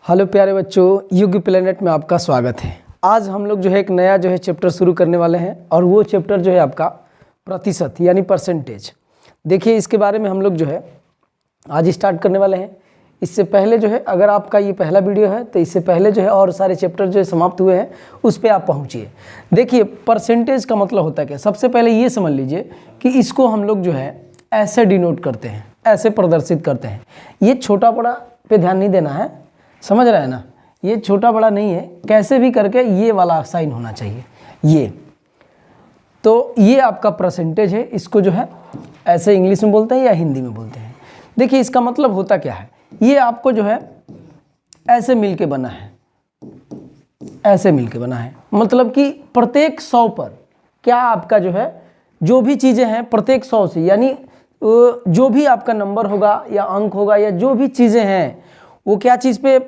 Hello प्यारे बच्चों, युग प्लेनेट में आपका स्वागत है। आज हम लोग जो है एक नया जो है चैप्टर शुरू करने वाले हैं और वो चैप्टर जो है आपका प्रतिशत यानी परसेंटेज। देखिए इसके बारे में हम लोग जो है आज स्टार्ट करने वाले हैं। इससे पहले जो है अगर आपका ये पहला वीडियो है तो इससे पहले जो है और सारे चैप्टर जो है समाप्त हुए हैं उस पर आप पहुँचिए। देखिए परसेंटेज का मतलब होता है क्या, सबसे पहले ये समझ लीजिए कि इसको हम लोग जो है ऐसे डिनोट करते हैं, ऐसे प्रदर्शित करते हैं। ये छोटा बड़ा पे ध्यान नहीं देना है, समझ रहे हैं ना, ये छोटा बड़ा नहीं है, कैसे भी करके ये वाला साइन होना चाहिए ये। तो ये आपका परसेंटेज है, इसको जो है ऐसे इंग्लिश में बोलते हैं या हिंदी में बोलते हैं। देखिए इसका मतलब होता क्या है, ये आपको जो है ऐसे मिलके बना है, ऐसे मिलके बना है। मतलब कि प्रत्येक 100 पर क्या आपका जो है जो भी चीज़ें हैं प्रत्येक 100 से, यानी जो भी आपका नंबर होगा या अंक होगा या जो भी चीज़ें हैं वो क्या चीज़ पे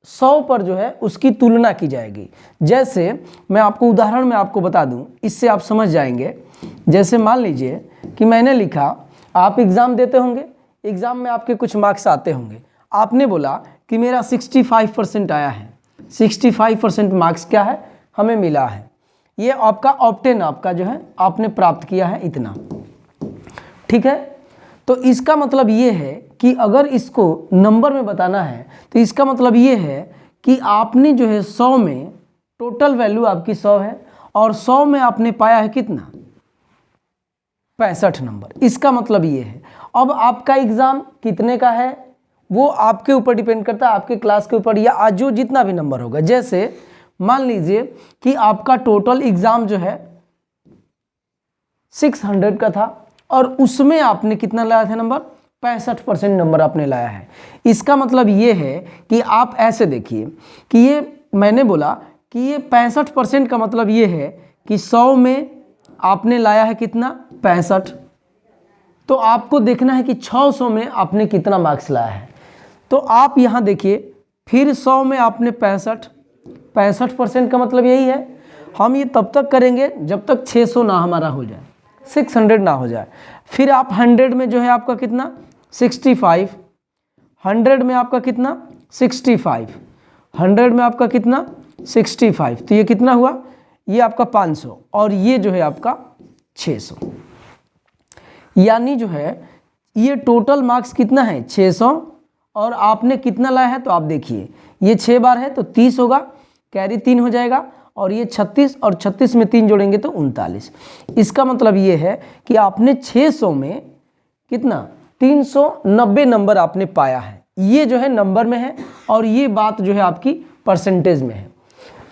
100 पर जो है उसकी तुलना की जाएगी। जैसे मैं आपको उदाहरण में आपको बता दूं, इससे आप समझ जाएंगे। जैसे मान लीजिए कि मैंने लिखा, आप एग्ज़ाम देते होंगे, एग्ज़ाम में आपके कुछ मार्क्स आते होंगे, आपने बोला कि मेरा 65% आया है, 65% मार्क्स क्या है हमें मिला है, ये आपका ऑप्टेन आपका जो है आपने प्राप्त किया है इतना, ठीक है। तो इसका मतलब ये है कि अगर इसको नंबर में बताना है तो इसका मतलब ये है कि आपने जो है 100 में टोटल वैल्यू आपकी 100 है और 100 में आपने पाया है कितना 65 नंबर। इसका मतलब ये है। अब आपका एग्ज़ाम कितने का है वो आपके ऊपर डिपेंड करता है, आपके क्लास के ऊपर या आज जो जितना भी नंबर होगा। जैसे मान लीजिए कि आपका टोटल एग्ज़ाम जो है 600 का था और उसमें आपने कितना लाया था नंबर 65% नंबर आपने लाया है। इसका मतलब ये है कि आप ऐसे देखिए कि ये मैंने बोला कि ये 65% का मतलब ये है कि 100 में आपने लाया है कितना 65, तो आपको देखना है कि 600 में आपने कितना मार्क्स लाया है। तो आप यहाँ देखिए फिर 100 में आपने 65% का मतलब यही है। हम ये तब तक करेंगे जब तक 600 ना हमारा हो जाए, 600 ना हो जाए। फिर आप 100 में जो है आपका कितना 65, 100 में आपका कितना 65, 100 में आपका कितना 65, तो ये कितना हुआ, ये आपका 500 और ये जो है आपका 600। यानी जो है ये टोटल मार्क्स कितना है 600 और आपने कितना लाया है, तो आप देखिए ये 6 बार है तो 30 होगा, कैरी 3 हो जाएगा और ये 36 और 36 में 3 जोड़ेंगे तो 39। इसका मतलब ये है कि आपने 600 में कितना 390 नंबर आपने पाया है। ये जो है नंबर में है और ये बात जो है आपकी परसेंटेज में है।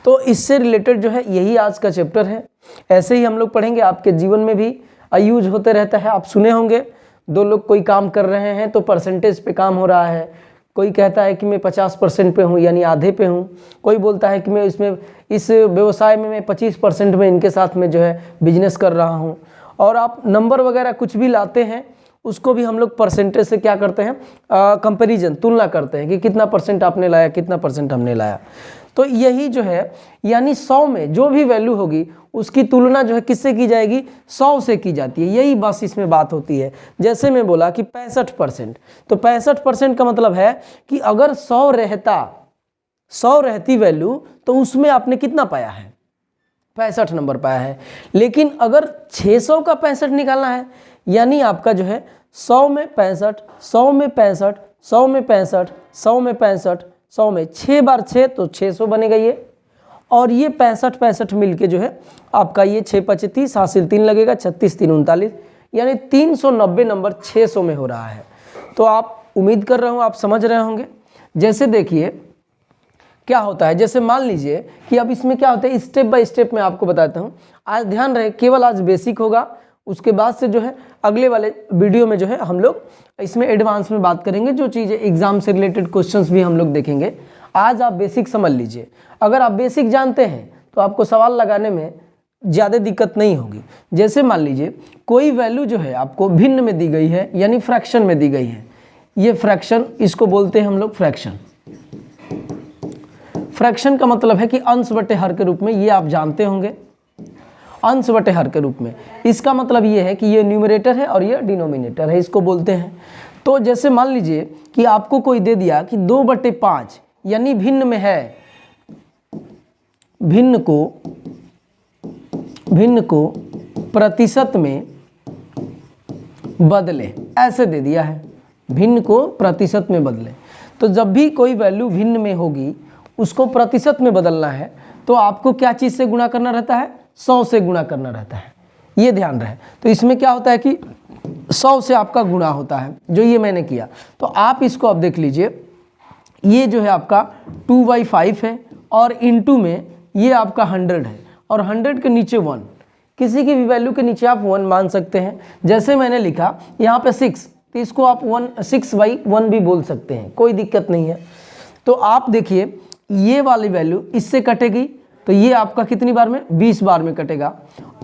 तो इससे रिलेटेड जो है यही आज का चैप्टर है। ऐसे ही हम लोग पढ़ेंगे, आपके जीवन में भी यूज होते रहता है। आप सुने होंगे दो लोग कोई काम कर रहे हैं तो परसेंटेज पे काम हो रहा है, कोई कहता है कि मैं 50% पे हूँ यानी आधे पे हूँ, कोई बोलता है कि मैं इसमें इस व्यवसाय में मैं 25% में इनके साथ में जो है बिजनेस कर रहा हूँ। और आप नंबर वगैरह कुछ भी लाते हैं उसको भी हम लोग परसेंटेज से क्या करते हैं कंपैरिजन, तुलना करते हैं कि कितना परसेंट आपने लाया, कितना परसेंट हमने लाया। तो यही जो है यानी 100 में जो भी वैल्यू होगी उसकी तुलना जो है किससे की जाएगी 100 से की जाती है। यही बस इसमें बात होती है। जैसे मैं बोला कि 65%, तो 65% का मतलब है कि अगर 100 रहती वैल्यू तो उसमें आपने कितना पाया है 65 नंबर पाया है। लेकिन अगर 600 का 65 निकालना है यानी आपका जो है 100 में 65, 100 में 65, 100 में 65, 100 में 65, 100 में 6 बार 6 तो 600 बनेगा ये, और ये 65 मिलके जो है आपका ये 6 5 30 हासिल 3 लगेगा, 36 3 39, यानी 390 नंबर 600 में हो रहा है। तो आप उम्मीद कर रहा हूँ आप समझ रहे होंगे। जैसे देखिए क्या होता है, जैसे मान लीजिए कि अब इसमें क्या होता है स्टेप बाय स्टेप मैं आपको बताता हूँ। आज ध्यान रहे, केवल आज बेसिक होगा, उसके बाद से जो है अगले वाले वीडियो में जो है हम लोग इसमें एडवांस में बात करेंगे, जो चीज़ें एग्जाम से रिलेटेड क्वेश्चंस भी हम लोग देखेंगे। आज आप बेसिक समझ लीजिए, अगर आप बेसिक जानते हैं तो आपको सवाल लगाने में ज़्यादा दिक्कत नहीं होगी। जैसे मान लीजिए कोई वैल्यू जो है आपको भिन्न में दी गई है यानी फ्रैक्शन में दी गई है, ये फ्रैक्शन इसको बोलते हैं हम लोग फ्रैक्शन। फ्रैक्शन का मतलब है कि अंश बटे हर के रूप में, ये आप जानते होंगे, अंश बटे हर के रूप में। इसका मतलब ये है कि ये न्यूमरेटर है और ये डिनोमिनेटर है, इसको बोलते हैं। तो जैसे मान लीजिए कि आपको कोई दे दिया कि 2/5 यानी भिन्न में है, भिन्न को प्रतिशत में बदले, ऐसे दे दिया है, भिन्न को प्रतिशत में बदले। तो जब भी कोई वैल्यू भिन्न में होगी उसको प्रतिशत में बदलना है तो आपको क्या चीज़ से गुणा करना रहता है, 100 से गुणा करना रहता है, ये ध्यान रहे। तो इसमें क्या होता है कि 100 से आपका गुणा होता है, जो ये मैंने किया। तो आप इसको अब देख लीजिए, ये जो है आपका 2/5 है और इनटू में ये आपका 100 है और 100 के नीचे 1, किसी की भी वैल्यू के नीचे आप 1 मान सकते हैं। जैसे मैंने लिखा यहाँ पे 6, तो इसको आप 6/1 भी बोल सकते हैं, कोई दिक्कत नहीं है। तो आप देखिए ये वाली वैल्यू इससे कटेगी तो ये आपका कितनी बार में, 20 बार में कटेगा,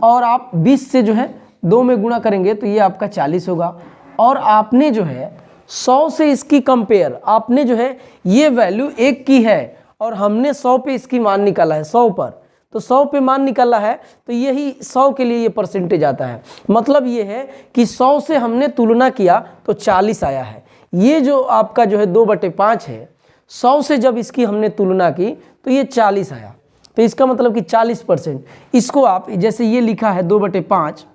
और आप 20 से जो है 2 में गुणा करेंगे तो ये आपका 40 होगा। और आपने जो है 100 से इसकी कंपेयर, आपने जो है ये वैल्यू 1 की है और हमने 100 पे इसकी मान निकाला है, 100 पर, तो 100 पे मान निकाला है तो यही 100 के लिए ये परसेंटेज आता है। मतलब ये है कि 100 से हमने तुलना किया तो 40 आया है। ये जो आपका जो है 2/5 है, 100 से जब इसकी हमने तुलना की तो ये 40 आया, तो इसका मतलब कि 40%। इसको आप जैसे ये लिखा है 2/5,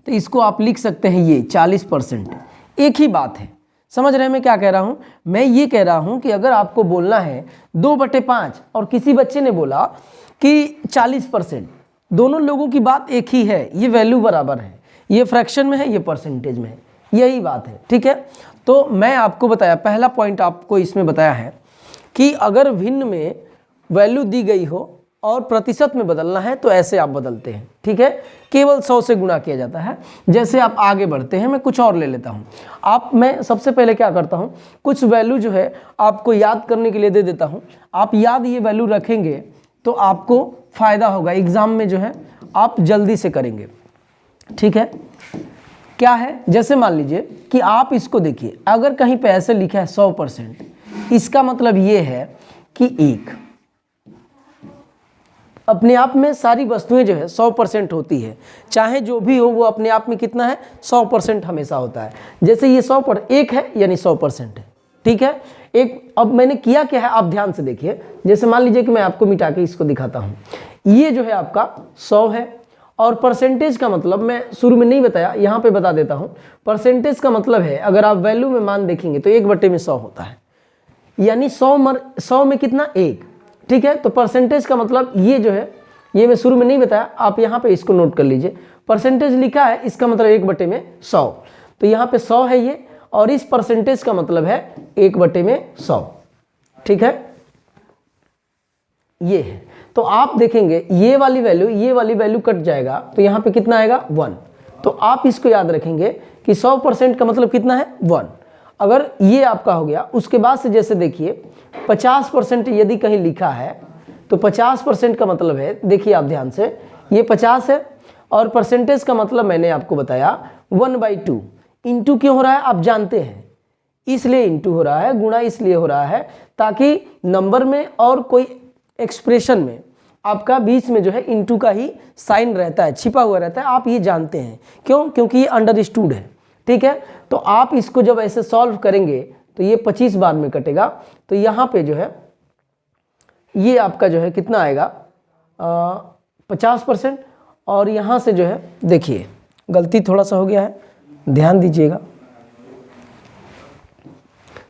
तो इसको आप लिख सकते हैं ये 40%। एक ही बात है, समझ रहे हैं मैं क्या कह रहा हूँ? मैं ये कह रहा हूँ कि अगर आपको बोलना है 2/5 और किसी बच्चे ने बोला कि 40%, दोनों लोगों की बात एक ही है, ये वैल्यू बराबर है, ये फ्रैक्शन में है, ये परसेंटेज में है, यही बात है, ठीक है। तो मैं आपको बताया, पहला पॉइंट आपको इसमें बताया है कि अगर भिन्न में वैल्यू दी गई हो और प्रतिशत में बदलना है तो ऐसे आप बदलते हैं, ठीक है। केवल 100 से गुणा किया जाता है। जैसे आप आगे बढ़ते हैं, मैं कुछ और ले लेता हूँ। मैं सबसे पहले क्या करता हूँ, कुछ वैल्यू जो है आपको याद करने के लिए दे देता हूँ। आप याद ये वैल्यू रखेंगे तो आपको फ़ायदा होगा, एग्ज़ाम में जो है आप जल्दी से करेंगे, ठीक है। क्या है, जैसे मान लीजिए कि आप इसको देखिए, अगर कहीं पे ऐसे लिखा है 100%, इसका मतलब ये है कि एक अपने आप में सारी वस्तुएं जो है 100% होती है, चाहे जो भी हो वो अपने आप में कितना है, 100% हमेशा होता है। जैसे ये 100 है यानी 100% है, ठीक है। एक अब मैंने किया क्या है, आप ध्यान से देखिए। जैसे मान लीजिए कि मैं आपको मिटा के इसको दिखाता हूँ, ये जो है आपका 100 है और परसेंटेज का मतलब मैं शुरू में नहीं बताया, यहाँ पे बता देता हूँ। परसेंटेज का मतलब है, अगर आप वैल्यू में मान देखेंगे तो 1/100 होता है, यानी 100 में कितना, 1, ठीक है। तो परसेंटेज का मतलब ये जो है, ये मैं शुरू में नहीं बताया, आप यहाँ पे इसको नोट कर लीजिए। परसेंटेज लिखा है, इसका मतलब 1/100, तो यहाँ पे 100 है ये, और इस परसेंटेज का मतलब है 1/100, ठीक है, ये है। तो आप देखेंगे ये वाली वैल्यू कट जाएगा तो यहाँ पे कितना आएगा, 1। तो आप इसको याद रखेंगे कि 100% का मतलब कितना है, 1। अगर ये आपका हो गया, उसके बाद से जैसे देखिए 50% यदि कहीं लिखा है तो 50% का मतलब है, देखिए आप ध्यान से, ये 50 है और परसेंटेज का मतलब मैंने आपको बताया 1/2। इंटू क्यों हो रहा है आप जानते हैं, इसलिए इंटू हो रहा है, गुणा इसलिए हो रहा है ताकि नंबर में और कोई एक्सप्रेशन में आपका बीच में जो है इंटू का ही साइन रहता है, छिपा हुआ रहता है, आप ये जानते हैं। क्यों? क्योंकि ये अंडरस्टूड है, ठीक है। तो आप इसको जब ऐसे सॉल्व करेंगे तो ये 25 बार में कटेगा, तो यहाँ पे जो है ये आपका जो है कितना आएगा, 50%। और यहाँ से जो है देखिए गलती थोड़ा सा हो गया है, ध्यान दीजिएगा।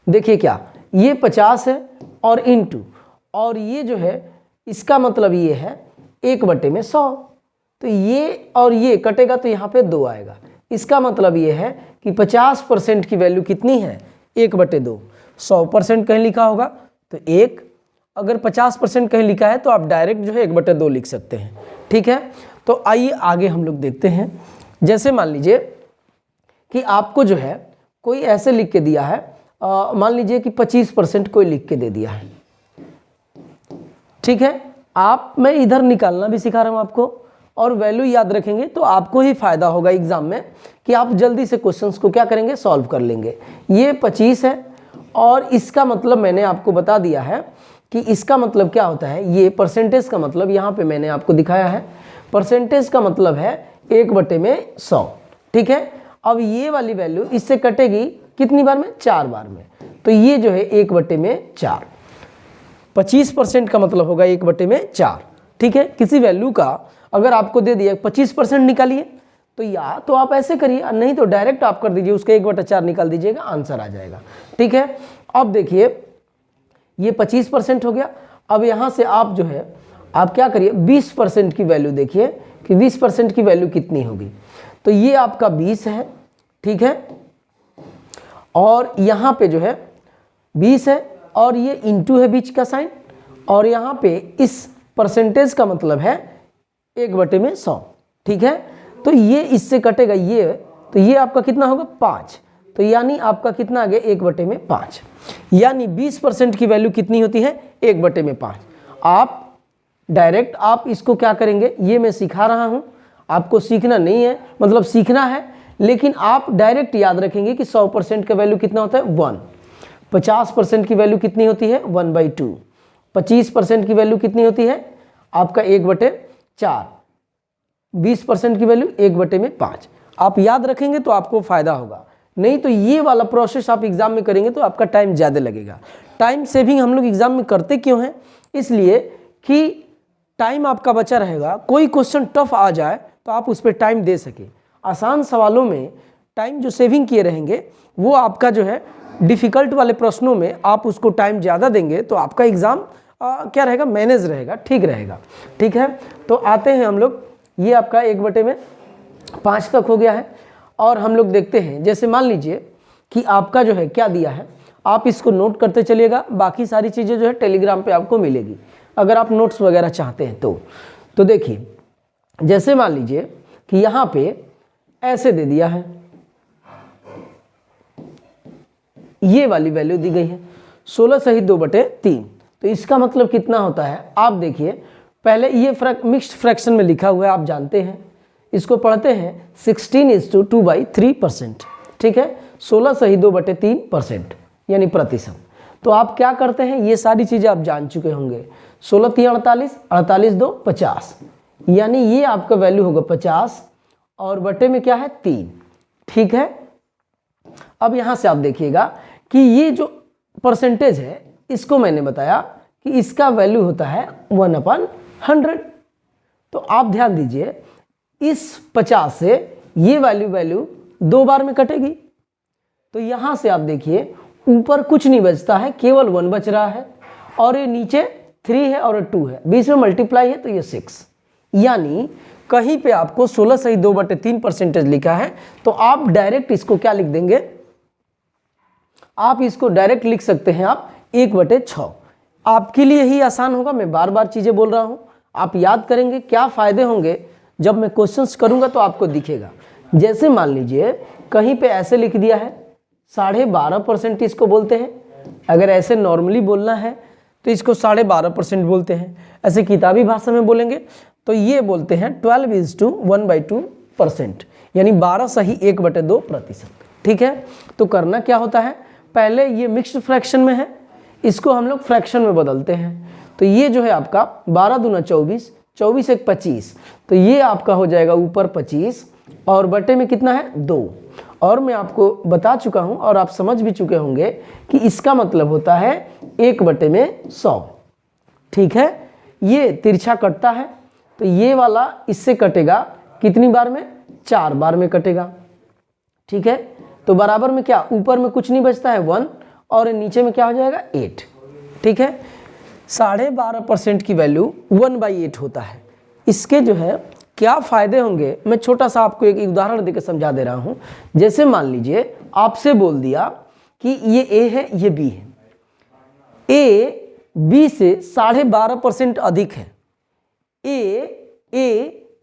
देखिए क्या, ये 50 है और इंटू, और ये जो है इसका मतलब ये है 1/100, तो ये और ये कटेगा तो यहाँ पे 2 आएगा। इसका मतलब ये है कि 50% की वैल्यू कितनी है, 1/2। 100% कहीं लिखा होगा तो 1, अगर 50% कहीं लिखा है तो आप डायरेक्ट जो है 1/2 लिख सकते हैं, ठीक है। तो आइए आगे हम लोग देखते हैं। जैसे मान लीजिए कि आपको जो है कोई ऐसे लिख के दिया है, मान लीजिए कि 25% कोई लिख के दे दिया है, ठीक है। मैं इधर निकालना भी सिखा रहा हूँ आपको, और वैल्यू याद रखेंगे तो आपको ही फायदा होगा एग्जाम में कि आप जल्दी से क्वेश्चंस को क्या करेंगे, सॉल्व कर लेंगे। ये 25 है और इसका मतलब मैंने आपको बता दिया है कि इसका मतलब क्या होता है, ये परसेंटेज का मतलब यहाँ पे मैंने आपको दिखाया है। परसेंटेज का मतलब है 1/100, ठीक है। अब ये वाली वैल्यू इससे कटेगी कितनी बार में, 4 बार में, तो ये जो है 1/4। 25% का मतलब होगा 1/4। ठीक है, किसी वैल्यू का अगर आपको दे दिया 25% निकालिए, तो या तो आप ऐसे करिए, नहीं तो डायरेक्ट आप कर दीजिए, उसका 1/4 निकाल दीजिएगा, आंसर आ जाएगा। ठीक है, अब देखिए ये 25% हो गया। अब यहाँ से आप जो है आप क्या करिए, 20% की वैल्यू देखिए कि 20% की वैल्यू कितनी होगी। तो ये आपका 20 है। ठीक है, और यहाँ पे जो है 20 है और ये इंटू है बीच का साइन, और यहाँ पे इस परसेंटेज का मतलब है 1/100। ठीक है, तो ये इससे कटेगा ये, तो ये आपका कितना होगा 5। तो यानी आपका कितना आ गया 1/5। यानी 20% की वैल्यू कितनी होती है 1/5। आप डायरेक्ट आप इसको क्या करेंगे, ये मैं सिखा रहा हूँ, आपको सीखना नहीं है, मतलब सीखना है, लेकिन आप डायरेक्ट याद रखेंगे कि 100% का वैल्यू कितना होता है 1। 50% की वैल्यू कितनी होती है 1/2। 25% की वैल्यू कितनी होती है आपका 1/4। 20% की वैल्यू 1/5। आप याद रखेंगे तो आपको फायदा होगा, नहीं तो ये वाला प्रोसेस आप एग्जाम में करेंगे तो आपका टाइम ज़्यादा लगेगा। टाइम सेविंग हम लोग एग्जाम में करते क्यों हैं, इसलिए कि टाइम आपका बचा रहेगा, कोई क्वेश्चन टफ आ जाए तो आप उस पर टाइम दे सके। आसान सवालों में टाइम जो सेविंग किए रहेंगे वो आपका जो है डिफ़िकल्ट वाले प्रश्नों में आप उसको टाइम ज़्यादा देंगे तो आपका एग्ज़ाम क्या रहेगा, मैनेज रहेगा, ठीक रहेगा। ठीक है, तो आते हैं हम लोग, ये आपका 1/5 तक हो गया है। और हम लोग देखते हैं, जैसे मान लीजिए कि आपका जो है क्या दिया है, आप इसको नोट करते चलिएगा, बाकी सारी चीज़ें जो है टेलीग्राम पे आपको मिलेगी अगर आप नोट्स वगैरह चाहते हैं तो देखिए, जैसे मान लीजिए कि यहाँ पे ऐसे दे दिया है, ये वाली वैल्यू दी गई है 16 सही 2/3। तो इसका मतलब कितना होता है, आप देखिए पहले ये मिक्स्ड फ्रैक्शन में लिखा हुआ है, आप जानते हैं, इसको पढ़ते हैं 16:2/3%। ठीक है, 16 सही 2/3% यानी प्रतिशत। तो आप क्या करते हैं, ये सारी चीज़ें आप जान चुके होंगे। 16 3 48, 48 2 50, यानी ये आपका वैल्यू होगा 50 और बटे में क्या है 3। ठीक है, अब यहाँ से आप देखिएगा कि ये जो परसेंटेज है इसको मैंने बताया कि इसका वैल्यू होता है 1/100। तो आप ध्यान दीजिए, इस 50 से ये वैल्यू 2 बार में कटेगी। तो यहाँ से आप देखिए ऊपर कुछ नहीं बचता है, केवल 1 बच रहा है, और ये नीचे 3 है और 2 है, बीच में मल्टीप्लाई है तो ये 6। यानी कहीं पे आपको 16 सही 2/3% लिखा है, तो आप डायरेक्ट इसको क्या लिख देंगे, आप इसको डायरेक्ट लिख सकते हैं आप 1/6। आपके लिए ही आसान होगा, मैं बार बार चीज़ें बोल रहा हूँ, आप याद करेंगे, क्या फ़ायदे होंगे जब मैं क्वेश्चंस करूँगा तो आपको दिखेगा। जैसे मान लीजिए कहीं पे ऐसे लिख दिया है 12.5% इसको बोलते हैं, अगर ऐसे नॉर्मली बोलना है तो इसको 12.5% बोलते हैं, ऐसे किताबी भाषा में बोलेंगे तो ये बोलते हैं 12:1/2%, यानी 12 सही 1/2%। ठीक है, तो करना क्या होता है, पहले ये मिक्स्ड फ्रैक्शन में है, इसको हम लोग फ्रैक्शन में बदलते हैं। तो ये जो है आपका 12 दूना 24, 24 1 25, तो ये आपका हो जाएगा ऊपर 25 और बटे में कितना है 2। और मैं आपको बता चुका हूं और आप समझ भी चुके होंगे कि इसका मतलब होता है 1/100। ठीक है, ये तिरछा कटता है तो ये वाला इससे कटेगा कितनी बार में, 4 बार में कटेगा। ठीक है, तो बराबर में क्या, ऊपर में कुछ नहीं बचता है 1 और नीचे में क्या हो जाएगा 8। ठीक है, 12.5% की वैल्यू 1/8 होता है। इसके जो है क्या फ़ायदे होंगे, मैं छोटा सा आपको एक उदाहरण देकर समझा दे रहा हूँ। जैसे मान लीजिए आपसे बोल दिया कि ये ए है ये बी है, ए बी से 12.5% अधिक है, ए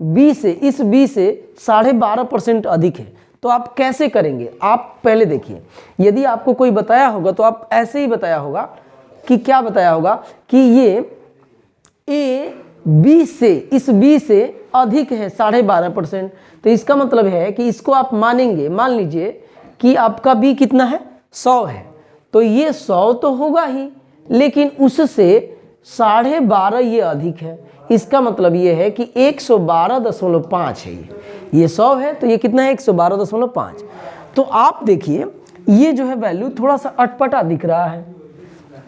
बी से, इस बी से 12.5% अधिक है, तो आप कैसे करेंगे, आप पहले देखिए। यदि आपको कोई बताया होगा तो आप ऐसे ही बताया होगा कि क्या बताया होगा कि ये ए बी से, इस बी से अधिक है 12.5%, तो इसका मतलब है कि इसको आप मानेंगे, मान लीजिए कि आपका बी कितना है 100 है, तो ये 100 तो होगा ही, लेकिन उससे 12.5 ये अधिक है, इसका मतलब ये है कि 112.5 है, ये 100 है तो ये कितना है 112.5। तो आप देखिए ये जो है वैल्यू थोड़ा सा अटपटा दिख रहा है,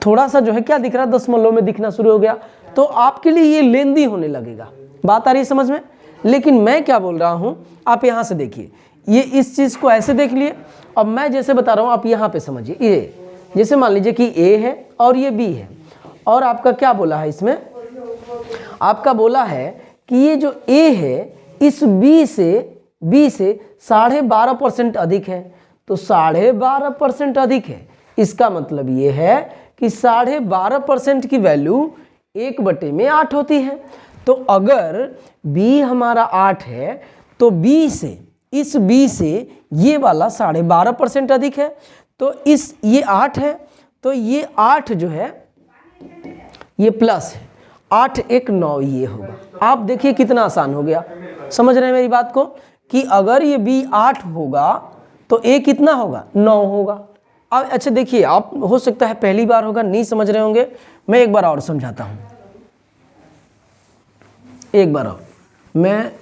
थोड़ा सा जो है क्या दिख रहा है, दशमलव में दिखना शुरू हो गया, तो आपके लिए ये लेंदी होने लगेगा। बात आ रही है समझ में? लेकिन मैं क्या बोल रहा हूँ, आप यहाँ से देखिए, ये इस चीज़ को ऐसे देख लिए, अब मैं जैसे बता रहा हूँ आप यहाँ पे समझिए। ये जैसे मान लीजिए कि ए है और ये बी है, और आपका क्या बोला है इसमें, आपका बोला है कि ये जो ए है इस बी से 12.5% अधिक है, तो 12.5% अधिक है, इसका मतलब ये है कि 12.5% की वैल्यू 1/8 होती है। तो अगर b हमारा 8 है तो b से, इस b से ये वाला 12.5% अधिक है, तो इस ये 8 है, तो ये 8 जो है ये प्लस है, 8 1 9 ये होगा। आप देखिए कितना आसान हो गया, समझ रहे हैं मेरी बात को, कि अगर ये b 8 होगा तो a कितना होगा, 9 होगा। अब अच्छा देखिए, आप हो सकता है पहली बार होगा, नहीं समझ रहे होंगे, मैं एक बार और समझाता हूँ, एक बार और। मैं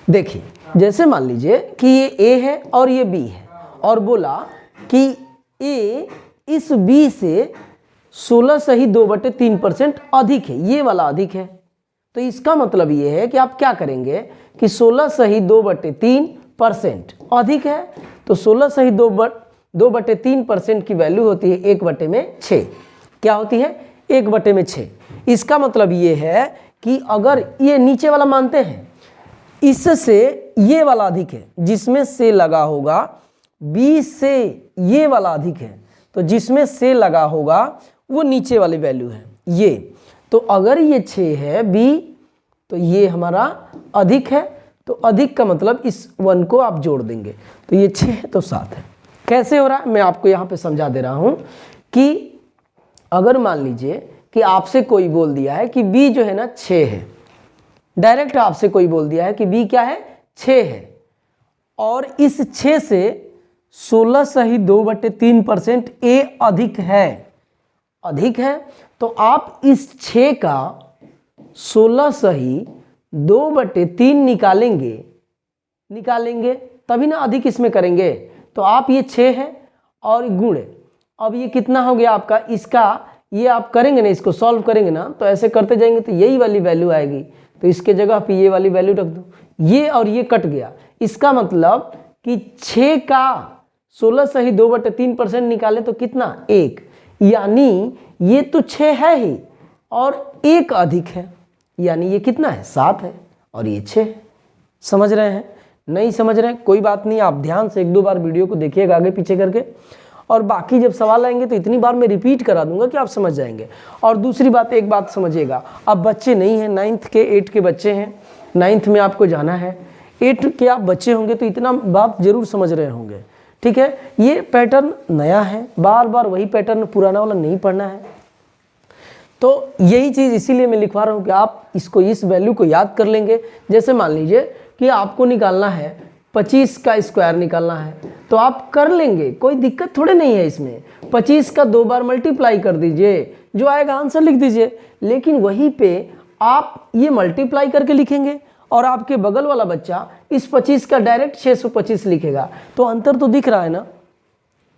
देखिए, जैसे मान लीजिए कि ये a है और ये b है, और बोला कि a इस b से 16 सही 2/3% अधिक है, ये वाला अधिक है, तो इसका मतलब ये है कि आप क्या करेंगे कि 16 सही 2/3% अधिक है, तो 16 सही 2/3% की वैल्यू होती है 1/6। क्या होती है, 1/6। इसका मतलब ये है कि अगर ये नीचे वाला मानते हैं, इससे ये वाला अधिक है, जिसमें से लगा होगा, b से ये वाला अधिक है, तो जिसमें से लगा होगा वो नीचे वाली वैल्यू है ये। तो अगर ये 6 है b, तो ये हमारा अधिक है, तो अधिक का मतलब इस 1 को आप जोड़ देंगे, तो ये 6 है तो 7 है। कैसे हो रहा है मैं आपको यहाँ पे समझा दे रहा हूँ कि अगर मान लीजिए कि आपसे कोई बोल दिया है कि b जो है ना 6 है, डायरेक्ट आपसे कोई बोल दिया है कि b क्या है, 6 है, और इस 6 से 16 सही 2/3% a अधिक है, तो आप इस 6 का 16 सही 2/3 निकालेंगे तभी ना अधिक इसमें करेंगे। तो आप ये 6 है और गुणे, अब ये कितना हो गया आपका, इसका ये आप करेंगे ना, इसको सॉल्व करेंगे ना, तो ऐसे करते जाएंगे तो यही वाली वैल्यू आएगी, तो इसके जगह पे ये वाली वैल्यू रख दो, ये और ये कट गया। इसका मतलब कि 6 का 16 सही 2/3% निकाले तो कितना, 1, यानी ये तो 6 है ही और 1 अधिक है, यानी ये कितना है, 7 है और ये 6 है। समझ रहे हैं? नहीं समझ रहे हैं कोई बात नहीं, आप ध्यान से 1-2 बार वीडियो को देखिएगा आगे पीछे करके, और बाकी जब सवाल आएंगे तो इतनी बार मैं रिपीट करा दूंगा कि आप समझ जाएंगे। और दूसरी बात, एक बात समझिएगा, अब बच्चे नहीं हैं, 9th के 8 के बच्चे हैं, 9th में आपको जाना है, 8 के आप बच्चे होंगे तो इतना बात जरूर समझ रहे होंगे, ठीक है। ये पैटर्न नया है, बार बार वही पैटर्न पुराना वाला नहीं पढ़ना है, तो यही चीज़ इसीलिए मैं लिखवा रहा हूँ कि आप इसको, इस वैल्यू को याद कर लेंगे। जैसे मान लीजिए कि आपको निकालना है 25 का स्क्वायर निकालना है, तो आप कर लेंगे, कोई दिक्कत थोड़े नहीं है इसमें। 25 का 2 बार मल्टीप्लाई कर दीजिए, जो आएगा आंसर लिख दीजिए, लेकिन वहीं पे आप ये मल्टीप्लाई करके लिखेंगे और आपके बगल वाला बच्चा इस 25 का डायरेक्ट 625 लिखेगा, तो अंतर तो दिख रहा है ना।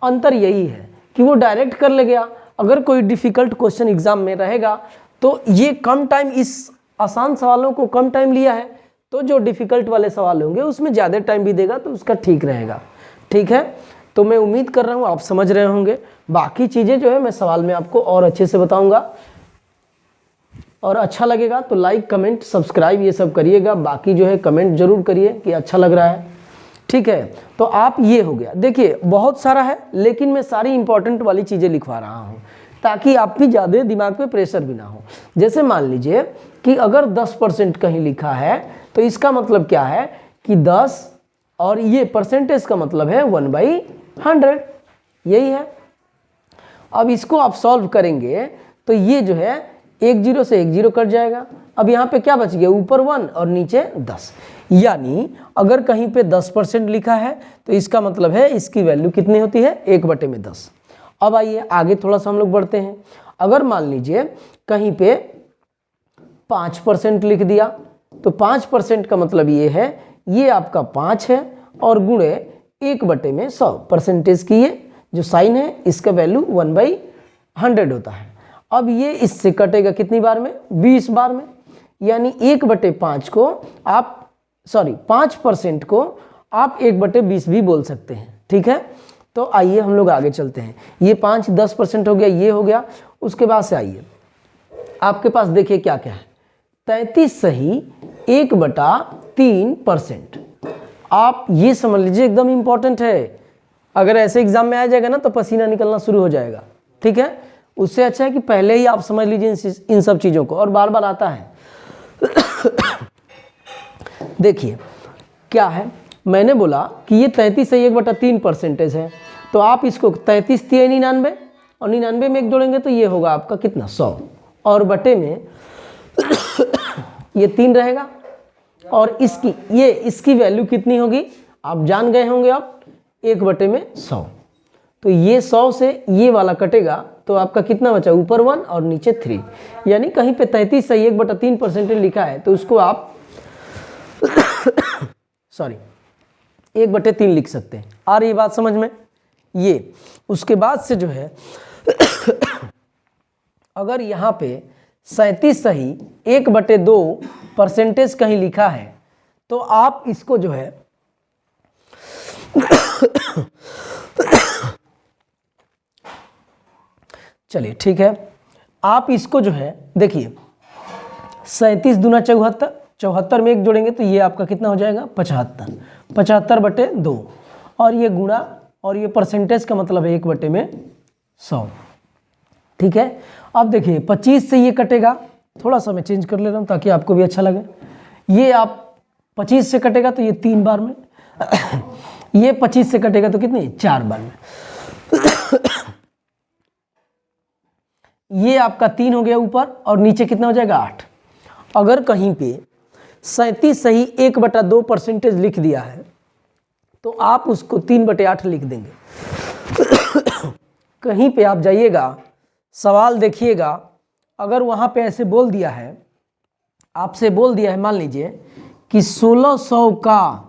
अंतर यही है कि वो डायरेक्ट कर ले गया। अगर कोई डिफ़िकल्ट क्वेश्चन एग्जाम में रहेगा तो ये कम टाइम, इस आसान सवालों को कम टाइम लिया है, तो जो डिफ़िकल्ट वाले सवाल होंगे उसमें ज़्यादा टाइम भी देगा तो उसका ठीक रहेगा, ठीक है। तो मैं उम्मीद कर रहा हूँ आप समझ रहे होंगे। बाकी चीज़ें जो है मैं सवाल में आपको और अच्छे से बताऊँगा, और अच्छा लगेगा तो लाइक कमेंट सब्सक्राइब ये सब करिएगा। बाकी जो है कमेंट जरूर करिए कि अच्छा लग रहा है, ठीक है। तो आप, ये हो गया, देखिए बहुत सारा है लेकिन मैं सारी इंपॉर्टेंट वाली चीज़ें लिखवा रहा हूँ ताकि आप भी ज़्यादा दिमाग पे प्रेशर भी ना हो। जैसे मान लीजिए कि अगर 10% कहीं लिखा है तो इसका मतलब क्या है कि 10, और ये परसेंटेज का मतलब है 1/100, यही है। अब इसको आप सॉल्व करेंगे तो ये जो है 1 0 से 1 0 कट जाएगा। अब यहाँ पे क्या बच गया, ऊपर 1 और नीचे 10, यानी अगर कहीं पे 10% लिखा है तो इसका मतलब है इसकी वैल्यू कितनी होती है, 1/10। अब आइए आगे थोड़ा सा हम लोग बढ़ते हैं। अगर मान लीजिए कहीं पे 5% लिख दिया तो 5% का मतलब ये है, ये आपका 5 है और गुणे 1/100, परसेंटेज की ये जो साइन है इसका वैल्यू 1/100 होता है। अब ये इससे कटेगा कितनी बार में, 20 बार में, यानी 1/5 को आप 5% को आप 1/20 भी बोल सकते हैं। ठीक है, तो आइए हम लोग आगे चलते हैं। ये 5-10% हो गया, ये हो गया। उसके बाद से आइए आपके पास देखिए क्या क्या है, 33 सही 1/3%। आप ये समझ लीजिए एकदम इंपॉर्टेंट है, अगर ऐसे एग्जाम में आ जाएगा ना तो पसीना निकलना शुरू हो जाएगा। ठीक है, उससे अच्छा है कि पहले ही आप समझ लीजिए इन सब चीज़ों को, और बार बार आता है। देखिए क्या है, मैंने बोला कि ये 33 सही 1/3% है, तो आप इसको 33 3 99 और 99 में 1 जोड़ेंगे तो ये होगा आपका कितना 100, और बटे में ये 3 रहेगा, और इसकी वैल्यू कितनी होगी आप जान गए होंगे आप, 1/100। तो ये 100 से ये वाला कटेगा तो आपका कितना बचा, ऊपर 1 और नीचे 3, यानी कहीं पे 33 सही 1/3% लिखा है तो उसको आप 1/3 लिख सकते हैं। आ रही बात समझ में ये। उसके बाद से जो है अगर यहाँ पे 37 सही 1/2% कहीं लिखा है तो आप इसको जो है चलिए ठीक है, आप इसको जो है देखिए 37 दूना 74, 74 में 1 जोड़ेंगे तो ये आपका कितना हो जाएगा 75, 75/2, और ये गुणा, और ये परसेंटेज का मतलब है 1/100। ठीक है, अब देखिए 25 से ये कटेगा, थोड़ा सा मैं चेंज कर ले रहा हूँ ताकि आपको भी अच्छा लगे। ये आप 25 से कटेगा तो ये 3 बार में ये 25 से कटेगा तो कितनी 4 बार में ये आपका 3 हो गया ऊपर, और नीचे कितना हो जाएगा 8। अगर कहीं पे 37 सही 1/2% लिख दिया है तो आप उसको 3/8 लिख देंगे। कहीं पे आप जाइएगा, सवाल देखिएगा, अगर वहाँ पे ऐसे बोल दिया है, आपसे बोल दिया है मान लीजिए कि 1600 का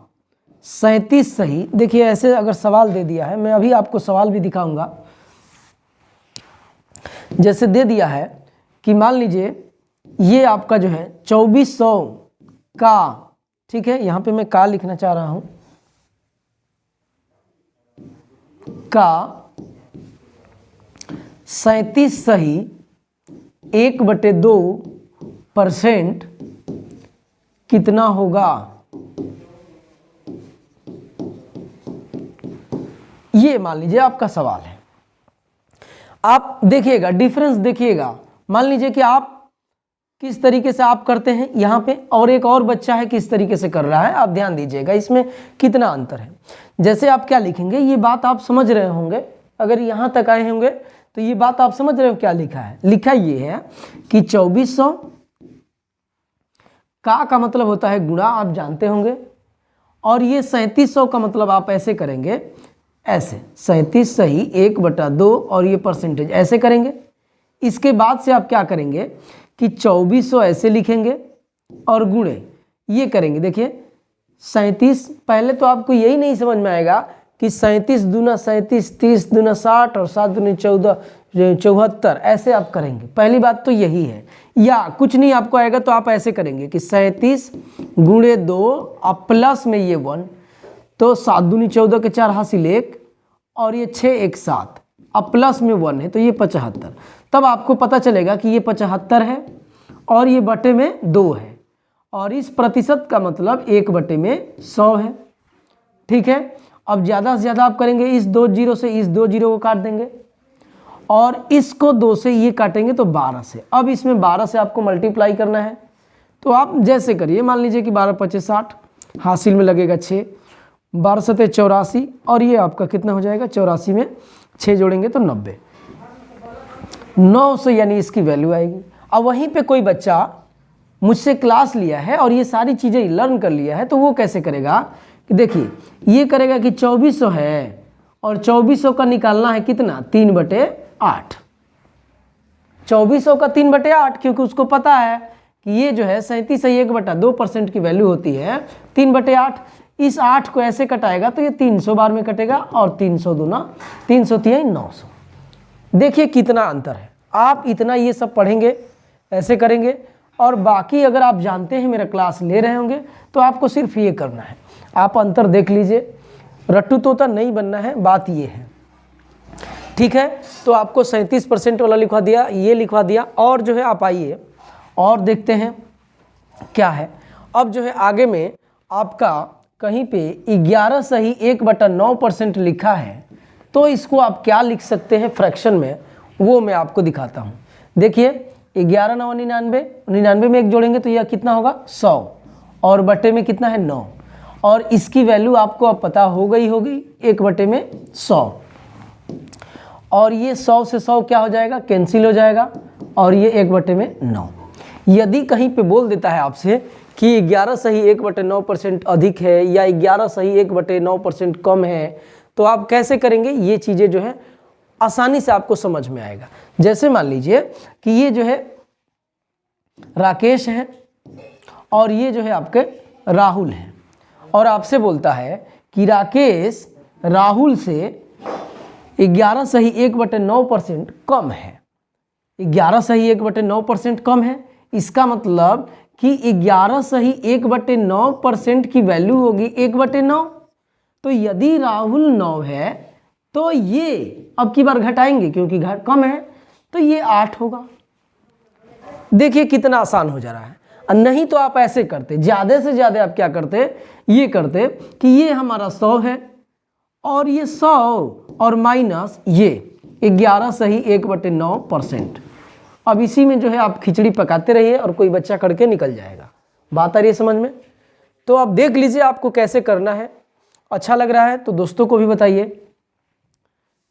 37 सही, देखिए ऐसे अगर सवाल दे दिया है, मैं अभी आपको सवाल भी दिखाऊंगा। जैसे दे दिया है कि मान लीजिए ये आपका जो है 2400 का, ठीक है, यहाँ पे मैं का लिखना चाह रहा हूँ, का 37 सही 1/2% कितना होगा। ये मान लीजिए आपका सवाल है। आप देखिएगा डिफरेंस, देखिएगा मान लीजिए कि आप किस तरीके से आप करते हैं यहाँ पे, और एक और बच्चा है किस तरीके से कर रहा है, आप ध्यान दीजिएगा इसमें कितना अंतर है। जैसे आप क्या लिखेंगे, ये बात आप समझ रहे होंगे, अगर यहाँ तक आए होंगे तो ये बात आप समझ रहे हो क्या लिखा है। लिखा ये है कि 2400 का मतलब होता है गुणा, आप जानते होंगे, और ये 3700 का मतलब आप ऐसे करेंगे, ऐसे 37 सही 1/2 और ये परसेंटेज ऐसे करेंगे। इसके बाद से आप क्या करेंगे कि 2400 ऐसे लिखेंगे और गुणे ये करेंगे। देखिए 37, पहले तो आपको यही नहीं समझ में आएगा कि 37 दूना 37, 30 दूना 60 और 7 दूनी 14, 74 ऐसे आप करेंगे। पहली बात तो यही है, या कुछ नहीं आपको आएगा तो आप ऐसे करेंगे कि 37 गुणे 2 और प्लस में ये 1, तो 7 दूनी 14 के 4 हासिल 1 और ये 6 1 7, अब प्लस में 1 है तो ये 75। तब आपको पता चलेगा कि ये 75 है और ये बटे में 2 है, और इस प्रतिशत का मतलब 1/100 है। ठीक है, अब ज़्यादा से ज़्यादा आप करेंगे, इस 2 जीरो से इस 2 जीरो को काट देंगे और इसको 2 से ये काटेंगे तो 12 से। अब इसमें 12 से आपको मल्टीप्लाई करना है, तो आप जैसे करिए, मान लीजिए कि 12 5 60, हासिल में लगेगा 6, 12 7 84, और ये आपका कितना हो जाएगा 84 में 6 जोड़ेंगे तो 90, 9 से यानी इसकी वैल्यू आएगी। अब वहीं पे कोई बच्चा मुझसे क्लास लिया है और ये सारी चीज़ें लर्न कर लिया है, तो वो कैसे करेगा कि देखिए ये करेगा कि 2400 है और 2400 का निकालना है कितना 3/8, 2400 का 3/8, क्योंकि उसको पता है कि ये जो है 37/1/2% की वैल्यू होती है 3/8। इस 8 को ऐसे कटाएगा तो ये 300 बार में कटेगा और 300 दूना 300 तिहाई 900। देखिए कितना अंतर है। आप इतना ये सब पढ़ेंगे, ऐसे करेंगे, और बाकी अगर आप जानते हैं मेरा क्लास ले रहे होंगे तो आपको सिर्फ ये करना है। आप अंतर देख लीजिए, रट्टू तोता नहीं बनना है, बात ये है। ठीक है, तो आपको 37% वाला लिखवा दिया, ये लिखवा दिया। और जो है आप आइए और देखते हैं क्या है। अब जो है आगे में आपका कहीं पे 11/1/9% लिखा है, तो इसको आप क्या लिख सकते हैं फ्रैक्शन में, वो मैं आपको दिखाता हूँ। देखिए 11 9 99, 99 में 1 जोड़ेंगे तो यह कितना होगा 100, और बटे में कितना है 9, और इसकी वैल्यू आपको अब पता हो गई होगी 1/100। और ये 100 से 100 क्या हो जाएगा, कैंसिल हो जाएगा, और ये 1/9। यदि कहीं पे बोल देता है आपसे कि 11/1/9% अधिक है या 11/1/9% कम है, तो आप कैसे करेंगे, ये चीज़ें जो है आसानी से आपको समझ में आएगा। जैसे मान लीजिए कि ये जो है राकेश है और ये जो है आपके राहुल है, और आपसे बोलता है कि राकेश राहुल से 11/1/9% कम है। 11/1/9% कम है, इसका मतलब कि 11/1/9% की वैल्यू होगी 1/9। तो यदि राहुल 9 है तो ये अब की बार घटाएंगे क्योंकि घट कम है, तो ये 8 होगा। देखिए कितना आसान हो जा रहा है। नहीं तो आप ऐसे करते, ज़्यादा से ज़्यादा आप क्या करते, ये करते कि ये हमारा 100 है और ये 100 और माइनस ये 11/1/9%। अब इसी में जो है आप खिचड़ी पकाते रहिए और कोई बच्चा करके निकल जाएगा। बात आ रही है समझ में? तो आप देख लीजिए आपको कैसे करना है। अच्छा लग रहा है तो दोस्तों को भी बताइए।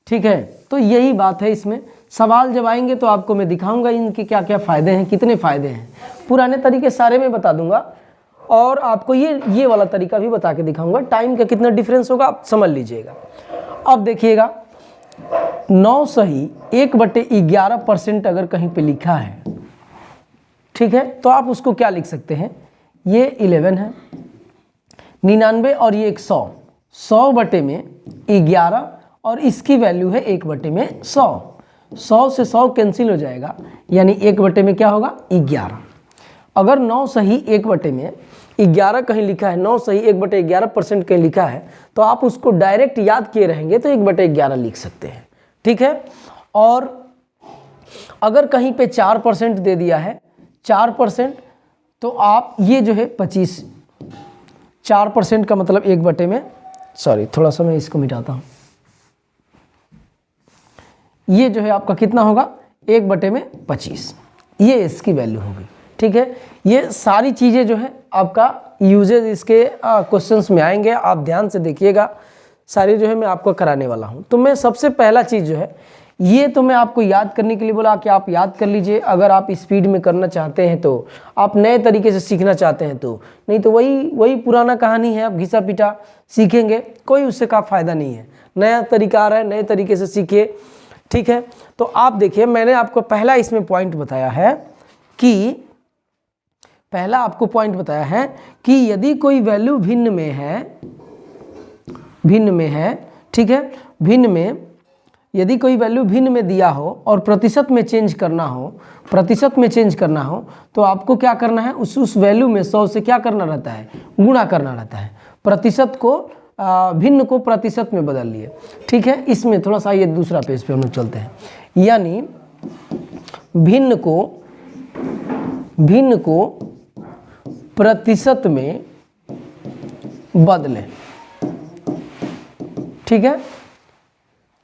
ठीक है, तो यही बात है। इसमें सवाल जब आएंगे तो आपको मैं दिखाऊंगा इनके क्या क्या फ़ायदे हैं, कितने फ़ायदे हैं। पुराने तरीके सारे मैं बता दूंगा और आपको ये वाला तरीका भी बता के दिखाऊंगा। टाइम का कितना डिफरेंस होगा आप समझ लीजिएगा। अब देखिएगा 9/1/11% अगर कहीं पे लिखा है, ठीक है, तो आप उसको क्या लिख सकते हैं, ये 11 है, 99 और ये 100, 100/11 और इसकी वैल्यू है 1/100। 100 से 100 कैंसिल हो जाएगा, यानी 1/में में क्या होगा 11। अगर 9/1/11 कहीं लिखा है, 9/1/11% कहीं लिखा है, तो आप उसको डायरेक्ट याद किए रहेंगे तो 1/11 लिख सकते हैं। ठीक है, और अगर कहीं पे 4% दे दिया है, 4%, तो आप ये जो है 25, 4% का मतलब 1/में, सॉरी थोड़ा सा मैं इसको मिटाता हूँ, ये जो है आपका कितना होगा 1/25, ये इसकी वैल्यू होगी। ठीक है, ये सारी चीज़ें जो है आपका यूजेज इसके क्वेश्चंस में आएंगे, आप ध्यान से देखिएगा। सारी जो है मैं आपको कराने वाला हूँ। तो मैं सबसे पहला चीज़ जो है, ये तो मैं आपको याद करने के लिए बोला कि आप याद कर लीजिए। अगर आप स्पीड में करना चाहते हैं तो, आप नए तरीके से सीखना चाहते हैं तो, नहीं तो वही पुराना कहानी है, आप घिसा पिटा सीखेंगे, कोई उससे का फ़ायदा नहीं है। नया तरीका आ रहा है, नए तरीके से सीखिए। ठीक है, तो आप देखिए मैंने आपको पहला इसमें पॉइंट बताया है कि यदि कोई वैल्यू भिन्न में है, ठीक है, भिन्न में यदि कोई वैल्यू भिन्न में दिया हो और प्रतिशत में चेंज करना हो, तो आपको क्या करना है, उस वैल्यू में 100 से क्या करना रहता है, गुणा करना रहता है। प्रतिशत को भिन्न को प्रतिशत में बदल लिए। ठीक है, इसमें थोड़ा सा ये दूसरा पेज पे हम लोग चलते हैं, यानी भिन्न को प्रतिशत में बदलें। ठीक है,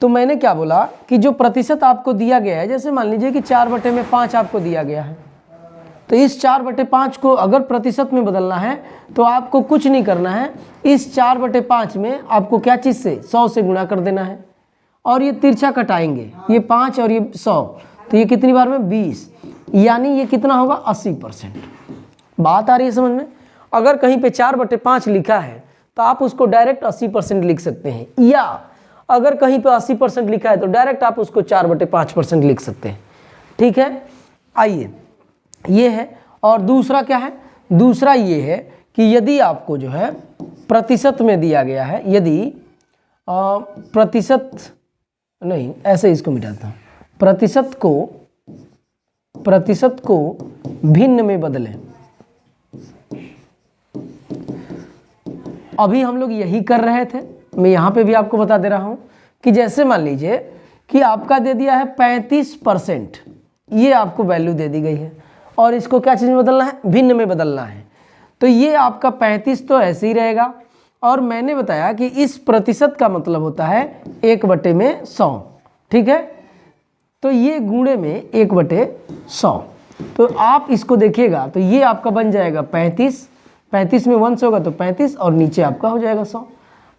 तो मैंने क्या बोला कि जो प्रतिशत आपको दिया गया है, जैसे मान लीजिए कि 4/5 आपको दिया गया है, तो इस 4/5 को अगर प्रतिशत में बदलना है तो आपको कुछ नहीं करना है। इस 4/5 में आपको क्या चीज़ से 100 से गुणा कर देना है, और ये तिरछा कटाएंगे, ये 5 और ये 100, तो ये कितनी बार में 20, यानी ये कितना होगा 80%। बात आ रही है समझ में? अगर कहीं पे 4/5 लिखा है तो आप उसको डायरेक्ट 80% लिख सकते हैं, या अगर कहीं पे 80% लिखा है तो डायरेक्ट आप उसको 4/5% लिख सकते हैं। ठीक है, आइए ये है। और दूसरा क्या है, दूसरा ये है कि यदि आपको जो है प्रतिशत में दिया गया है, यदि प्रतिशत नहीं, ऐसे इसको मिटाता हूँ, प्रतिशत को भिन्न में बदलें। अभी हम लोग यही कर रहे थे, मैं यहाँ पे भी आपको बता दे रहा हूँ कि जैसे मान लीजिए कि आपका दे दिया है 35%, ये आपको वैल्यू दे दी गई है और इसको क्या चीज़ में बदलना है, भिन्न में बदलना है। तो ये आपका 35 तो ऐसे ही रहेगा, और मैंने बताया कि इस प्रतिशत का मतलब होता है 1/100, ठीक है। तो ये गुणे में 1/100, तो आप इसको देखिएगा तो ये आपका बन जाएगा 35 में 1 से होगा तो 35 और नीचे आपका हो जाएगा 100।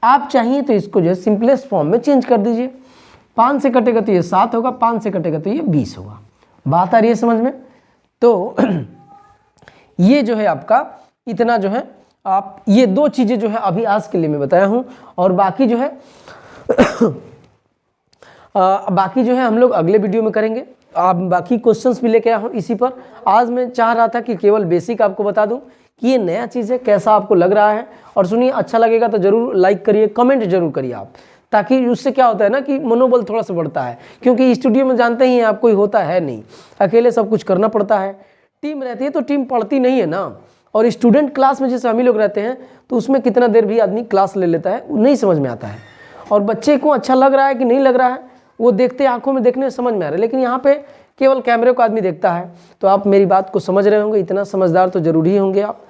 आप चाहिए तो इसको जो है सिंपलेस्ट फॉर्म में चेंज कर दीजिए, 5 से कटेगा तो ये 7 होगा, 5 से कटेगा तो ये 20 होगा। बात आ रही है समझ में? तो ये जो है आपका इतना जो है, आप ये 2 चीज़ें जो है अभी आज के लिए मैं बताया हूँ, और बाकी जो है बाकी जो है हम लोग अगले वीडियो में करेंगे। आप बाकी क्वेश्चंस भी लेके आया हूँ इसी पर। आज मैं चाह रहा था कि केवल बेसिक आपको बता दूं कि ये नया चीज़ है, कैसा आपको लग रहा है। और सुनिए, अच्छा लगेगा तो ज़रूर लाइक करिए, कमेंट जरूर करिए आप, ताकि उससे क्या होता है ना कि मनोबल थोड़ा सा बढ़ता है। क्योंकि स्टूडियो में जानते ही हैं आप, कोई होता है नहीं, अकेले सब कुछ करना पड़ता है। टीम रहती है तो टीम पढ़ती नहीं है ना। और स्टूडेंट क्लास में जैसे हम ही लोग रहते हैं तो उसमें कितना देर भी आदमी क्लास ले लेता है, वो नहीं समझ में आता है। और बच्चे को अच्छा लग रहा है कि नहीं लग रहा है वो देखते आंखों में देखने समझ में आ रहा है, लेकिन यहाँ पे केवल कैमरे को आदमी देखता है। तो आप मेरी बात को समझ रहे होंगे, इतना समझदार तो जरूर ही होंगे आप।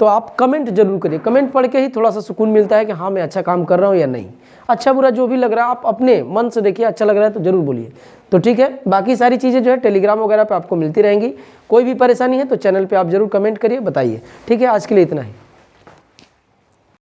तो आप कमेंट जरूर करिए, कमेंट पढ़ के ही थोड़ा सा सुकून मिलता है कि हाँ मैं अच्छा काम कर रहा हूँ या नहीं। अच्छा बुरा जो भी लग रहा है आप अपने मन से देखिए, अच्छा लग रहा है तो जरूर बोलिए। तो ठीक है, बाकी सारी चीज़ें जो है टेलीग्राम वगैरह पे आपको मिलती रहेंगी। कोई भी परेशानी है तो चैनल पे आप जरूर कमेंट करिए, बताइए। ठीक है, आज के लिए इतना ही।